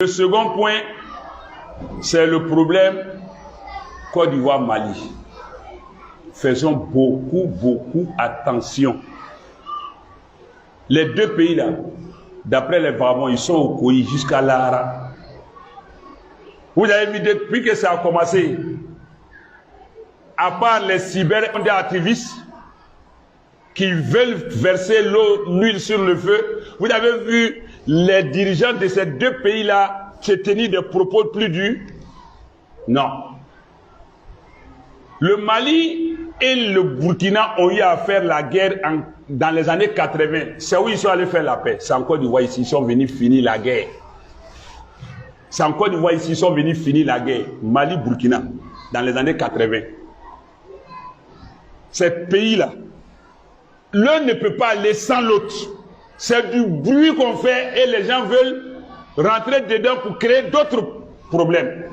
Le second point, c'est le problème Côte d'Ivoire-Mali. Faisons beaucoup attention. Les deux pays-là, d'après les vagabonds, ils sont au Koyi jusqu'à Lara. Vous avez vu depuis que ça a commencé, à part les cyber-activistes qui veulent verser l'huile sur le feu, vous avez vu les dirigeants de ces deux pays-là se tenir des propos plus durs? Non. Le Mali et le Burkina ont eu à faire la guerre dans les années 80. C'est où ils sont allés faire la paix. C'est en Côte d'Ivoire ici, ils sont venus finir la guerre. C'est en Côte d'Ivoire ici, ils sont venus finir la guerre. Mali-Burkina, dans les années 80. Ces pays-là, l'un ne peut pas aller sans l'autre. C'est du bruit qu'on fait et les gens veulent rentrer dedans pour créer d'autres problèmes.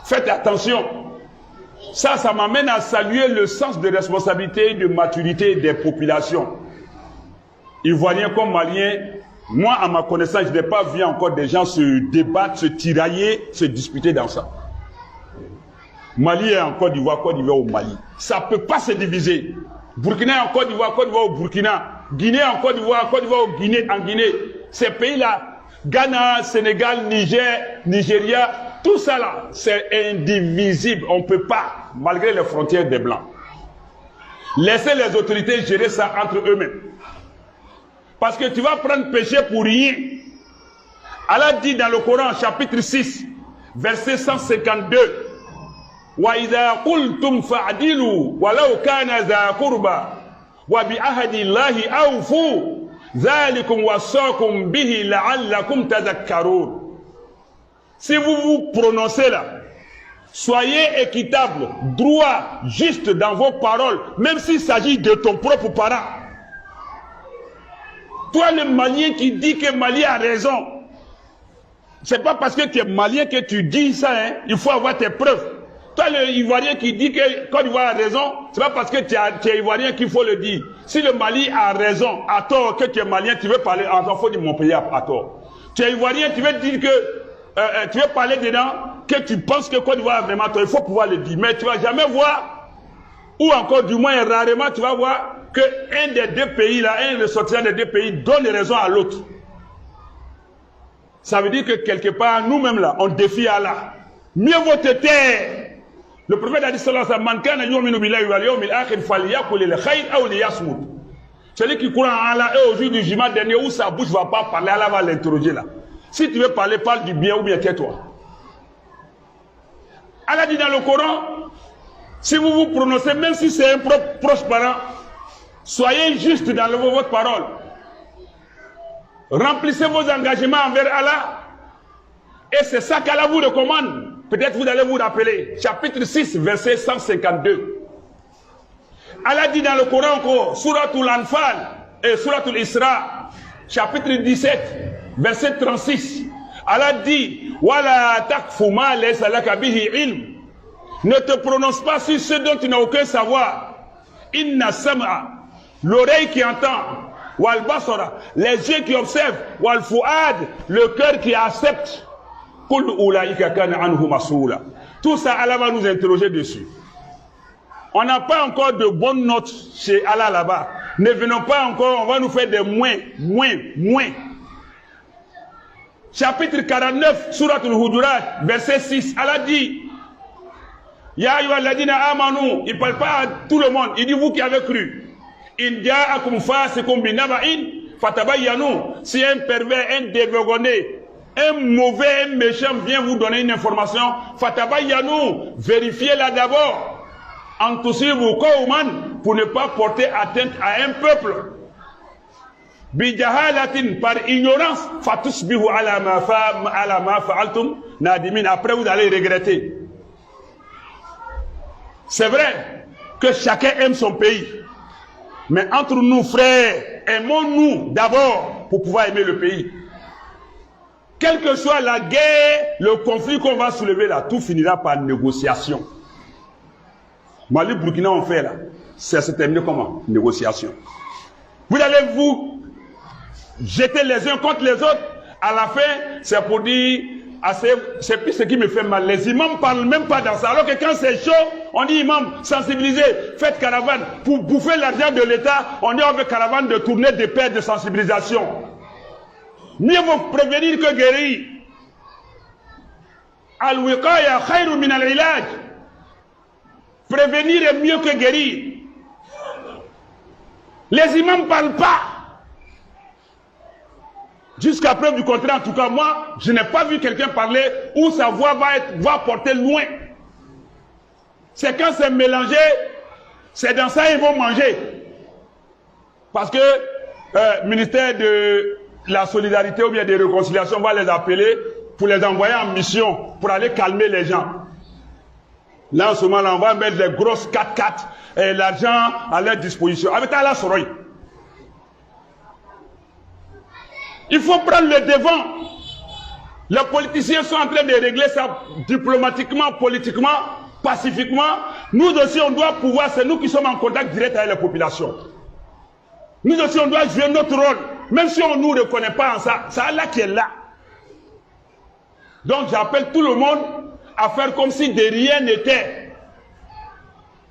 Faites attention. Ça m'amène à saluer le sens de responsabilité et de maturité des populations. Ivoiriens comme Maliens, moi, à ma connaissance, je n'ai pas vu encore des gens se débattre, se tirailler, se disputer dans ça. Mali est en Côte d'Ivoire au Mali. Ça ne peut pas se diviser. Burkina est en Côte d'Ivoire au Burkina. Guinée en Côte d'Ivoire au Guinée, en Guinée. Ces pays-là, Ghana, Sénégal, Niger, Nigeria, tout ça là, c'est indivisible. On ne peut pas, malgré les frontières des Blancs. Laissez les autorités gérer ça entre eux-mêmes. Parce que tu vas prendre péché pour rien. Allah dit dans le Coran, chapitre 6, verset 152, وَإِذَا قُلْتُمْ فَعْدِلُوا وَلَوْ كَانَ ذَا قُرْبَى وَبِعَهْدِ اللَّهِ أَوْفُوا ذَلِكُمْ وَصَّاكُمْ بِهِ لَعَلَّكُمْ تَذَكَّرُونَ. Si vous vous prononcez là, soyez équitable, droit, juste dans vos paroles, même s'il s'agit de ton propre parent. Toi, le Malien qui dit que Mali a raison, c'est pas parce que tu es Malien que tu dis ça, hein. Il faut avoir tes preuves. Toi, le Ivoirien qui dit que Côte d'Ivoire a raison, c'est pas parce que tu es Ivoirien qu'il faut le dire. Si le Mali a raison, à tort, que tu es Malien, tu veux parler, il faut dire mon pays à tort. Tu es Ivoirien, tu veux dire que, tu veux parler dedans, que tu penses que Côte d'Ivoire a vraiment tort, il faut pouvoir le dire. Mais tu vas jamais voir, ou encore du moins rarement, tu vas voir que un des deux pays là, un ressortissant des deux pays donne raison à l'autre. Ça veut dire que quelque part, nous-mêmes là, on défie Allah. Mieux vaut te taire. Le prophète a dit sallallahu alayhi wa sallam, celui qui croit en Allah et au jour du jugement dernier où sa bouche ne va pas parler, Allah va l'interroger là. Si tu veux parler, parle du bien ou bien tais-toi. Allah dit dans le Coran, si vous vous prononcez, même si c'est un proche parent, soyez juste dans votre parole. Remplissez vos engagements envers Allah. Et c'est ça qu'Allah vous recommande. Peut-être vous allez vous rappeler. Chapitre 6, verset 152. Allah dit dans le Coran encore, Suratul Anfal et Suratul Isra, chapitre 17, verset 36. Allah dit, Wala takfu ma laysa laka bihi ilm. Ne te prononce pas sur ce dont tu n'as aucun savoir. Inna sam'a, l'oreille qui entend, wal basara, les yeux qui observent, wal fuad, le cœur qui accepte. Tout ça, Allah va nous interroger dessus. On n'a pas encore de bonnes notes chez Allah là-bas. Ne venons pas encore, on va nous faire des moins. Chapitre 49, Suratul Hujurat, verset 6, Allah dit, Ya ayyuhalladhina amanu, il ne parle pas à tout le monde, il dit vous qui avez cru. In ja'akum fasiqun binaba'in fatabayyanu. Si un pervers, un dévergonné, un mauvais, un méchant vient vous donner une information, fatabayyanu, vérifiez-la d'abord. Antusibu qawman, pour ne pas porter atteinte à un peuple. Bijahalatin, par ignorance, fatusbihu ala ma fa'altum nadimin. Après vous allez regretter. C'est vrai que chacun aime son pays. Mais entre nous, frères, aimons-nous d'abord pour pouvoir aimer le pays. Quelle que soit la guerre, le conflit qu'on va soulever là, tout finira par négociation. Mali, Burkina, on fait là. Ça se termine comment? Négociation. Vous allez vous jeter les uns contre les autres. À la fin, c'est pour dire c'est plus ce qui me fait mal. Les imams ne parlent même pas dans ça. Alors que quand c'est chaud, on dit imam, sensibilisez, faites caravane. Pour bouffer l'argent de l'État, on dit on veut caravane de tournée de paix, de sensibilisation. Mieux vaut prévenir que guérir. Al-wiqaya khayru min al-ilaj. Prévenir est mieux que guérir. Les imams ne parlent pas. Jusqu'à preuve du contraire, en tout cas, moi, je n'ai pas vu quelqu'un parler où sa voix va porter loin. C'est quand c'est mélangé, c'est dans ça qu'ils vont manger. Parce que le ministère de la solidarité ou bien de réconciliation va les appeler pour les envoyer en mission, pour aller calmer les gens. Là, en ce moment, on va mettre des grosses 4x4 et l'argent à leur disposition. Avec Allah Soroy. Il faut prendre le devant. Les politiciens sont en train de régler ça diplomatiquement, politiquement, pacifiquement. Nous aussi, on doit pouvoir, c'est nous qui sommes en contact direct avec la population. Nous aussi, on doit jouer notre rôle. Même si on ne nous reconnaît pas en ça, c'est Allah qui est là. Donc j'appelle tout le monde à faire comme si de rien n'était.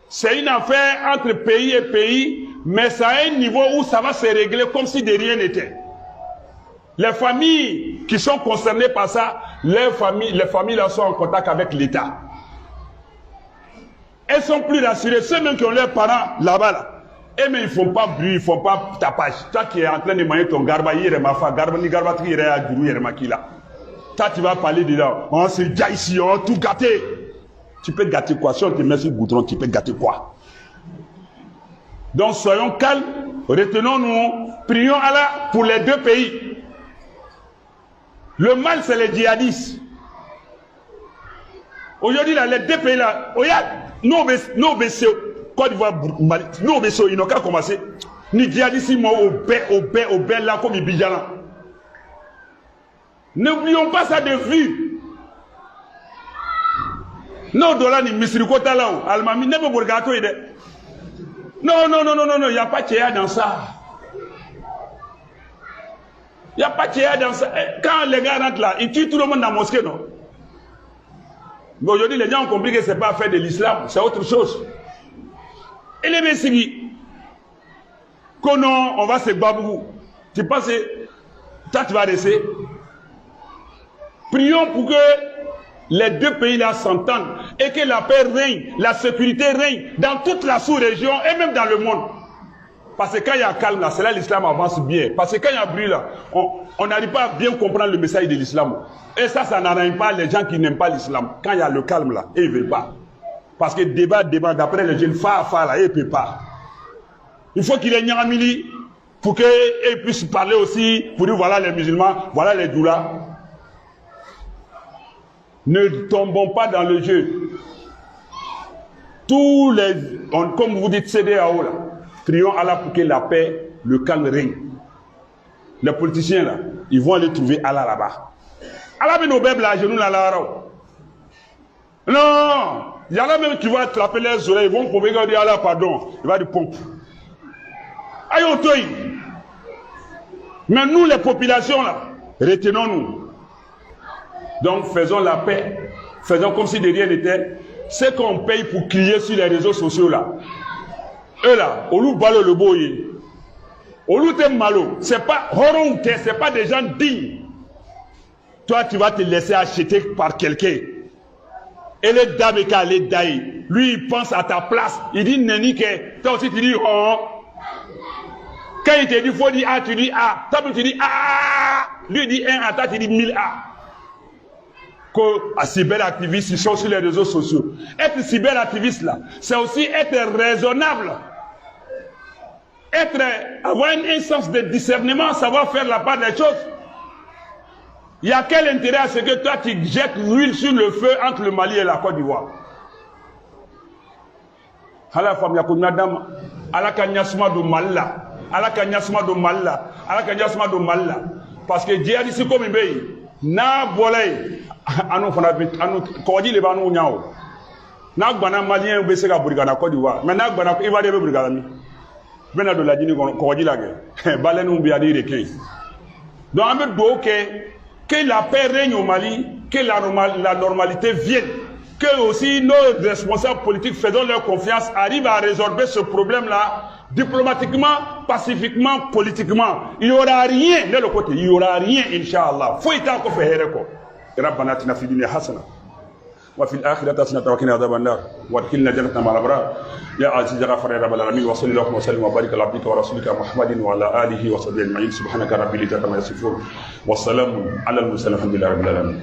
C'est une affaire entre pays et pays, mais ça a un niveau où ça va se régler comme si de rien n'était. Les familles qui sont concernées par ça, les familles là sont en contact avec l'État. Elles sont plus rassurées. Ceux même qui ont leurs parents là-bas, là, et mais ils ne font pas bruit, ils ne font pas tapage. Toi qui es en train de manger ton garba, il ma fa, garba ni garba qui irait à Djourou, il est là. Toi tu vas parler dedans. On se dit ici, on tout gâté. Tu peux gâter quoi? Si on te met sur le goudron, tu peux gâter quoi? Donc soyons calmes, retenons-nous, prions Allah pour les deux pays. Le mal, c'est les djihadistes. Aujourd'hui, les deux pays là, regarde, nous obéissons, Côte d'Ivoire, nous obéissons, ils n'ont qu'à commencer. Ni djihadistes, ils m'ont au bain là, comme ils bijent là. N'oublions pas ça de vue. Non, dollars ni misrikota là, Almami, ne me regarde pas. Non, il n'y a pas de théa dans ça. Il n'y a pas de théâtre dans ça. Quand les gars rentrent là, ils tuent tout le monde dans la mosquée, non? Mais aujourd'hui, les gens ont compris que ce n'est pas faire de l'islam, c'est autre chose. Et les messieurs, qu'on on va se babou. Tu penses que toi, tu vas rester? Prions pour que les deux pays là s'entendent et que la paix règne, la sécurité règne dans toute la sous-région et même dans le monde. Parce que quand il y a calme là, c'est là l'islam avance bien. Parce que quand il y a bruit là, on n'arrive pas à bien comprendre le message de l'islam. Et ça n'arrange pas les gens qui n'aiment pas l'islam. Quand il y a le calme là, ils ne veulent pas. Parce que débat, d'après les jeunes, là, ils ne peuvent pas. Il faut qu'il y ait Nyaramili pour qu'ils puissent parler aussi, pour dire voilà les musulmans, voilà les doulas. Ne tombons pas dans le jeu. Tous les, comme vous dites, CDAO là. Prions Allah pour que la paix, le calme règne. Les politiciens là, ils vont aller trouver Allah là-bas. Allah met nos bébés là, genoux là. Non, il y en a même qui vont attraper les oreilles, ils vont prouver qu'ils disent Allah pardon, il va dire pompe. Aïe au toy. Mais nous les populations là, retenons-nous. Donc faisons la paix, faisons comme si de rien n'était. C'est qu'on paye pour crier sur les réseaux sociaux là. Eux là, Olu Balo le boye. Olu te malo. C'est pas Horonte, c'est pas des gens dignes. Toi, tu vas te laisser acheter par quelqu'un. Et le Dabeka, le Daï, lui, il pense à ta place. Il dit Nenike. Toi aussi, tu dis oh. Quand il te dit faut dire A, tu dis A. Toi, tu dis A. Lui, il dit 1 A, toi, tu dis 1000 A. Que cyberactivistes, ils sont sur les réseaux sociaux. Être cyberactiviste là, c'est aussi être raisonnable. Avoir un sens de discernement, savoir faire la part des choses. Il y a quel intérêt à ce que toi tu jettes l'huile sur le feu entre le Mali et la Côte d'Ivoire? Ala fam ya kunadam, ala kanyasma do malla, ala kanyasma do malla, ala kanyasma do malla. Parce que Dieu dit c'est comme ibe, na bolay, anu fana anu koji le banu nyao. Na gbana malien be se ka burigana Côte d'Ivoire, mais na gbana Ivoire be burigana mi. Ben de la dîner qu'on dit la guerre. Baleine ou bien dire que. Donc, on veut que la paix règne au Mali, que la normalité vienne, que aussi nos responsables politiques, faisant leur confiance, arrivent à résorber ce problème-là diplomatiquement, pacifiquement, politiquement. Il n'y aura rien de l'autre côté, il n'y aura rien, Inch'Allah. Faut y avoir fait. ربنا آتنا في الدنيا حسنة وفي الآخرة حسنة وقنا عذاب النار وادخلنا جنة مع الأبرار يا عزيز يا غفار يا رب العالمين وصلى الله وسلم وبارك على عبدك ورسولك محمد وعلى آله وصحبه أجمعين سبحانك رب العزة عما يصفون والسلام على المرسلين الحمد لله رب العالمين.